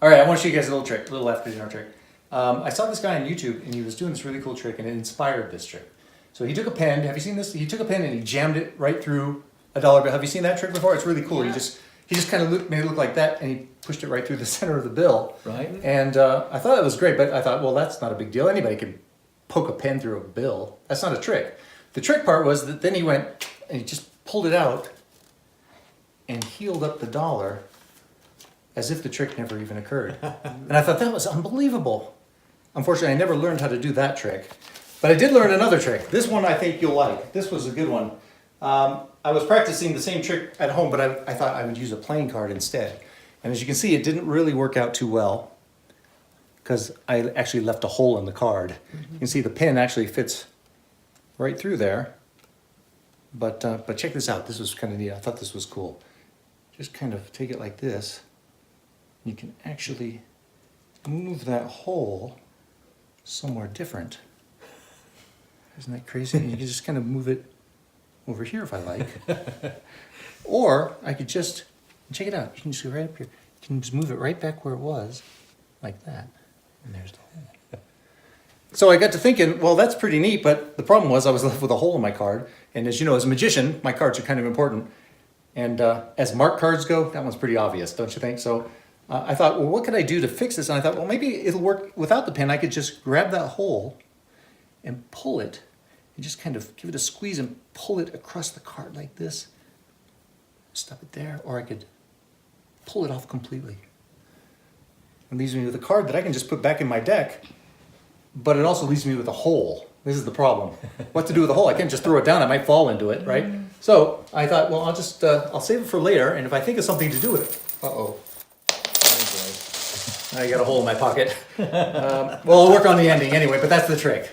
All right, I want to show you guys a little trick, a little left casino trick. I saw this guy on YouTube, and he was doing this really cool trick, and it inspired this trick. So he took a pen. Have you seen this? He took a pen and he jammed it right through a dollar bill. Have you seen that trick before? It's really cool. Yeah. He just kind of made it look like that, and he pushed it right through the center of the bill. Right. And I thought it was great, but I thought, well, that's not a big deal. Anybody can poke a pen through a bill. That's not a trick. The trick part was that then he went and he just pulled it out and healed up the dollar as if the trick never even occurred. And I thought that was unbelievable. Unfortunately, I never learned how to do that trick. But I did learn another trick. This one I think you'll like. This was a good one. I was practicing the same trick at home, but I thought I would use a playing card instead. And as you can see, it didn't really work out too well because I actually left a hole in the card. You can see the pin actually fits right through there. But check this out. This was kind of neat. I thought this was cool. Just kind of take it like this. You can actually move that hole somewhere different. Isn't that crazy? And you can just kind of move it over here if I like. Or I could just, check it out. You can just go right up here. You can just move it right back where it was, like that. And there's the hole. So I got to thinking, well, that's pretty neat, but the problem was I was left with a hole in my card. And as you know, as a magician, my cards are kind of important. And as mark cards go, that one's pretty obvious, don't you think? So I thought, well, what could I do to fix this? And I thought, well, maybe it'll work without the pen. I could just grab that hole and pull it and just kind of give it a squeeze and pull it across the card like this. Stop it there, or I could pull it off completely. It leaves me with a card that I can just put back in my deck, but it also leaves me with a hole. This is the problem. What to do with a hole? I can't just throw it down. I might fall into it, right? So I thought, well, I'll save it for later, and if I think of something to do with it. Uh-oh. I got a hole in my pocket. Well, I'll work on the ending anyway, but that's the trick.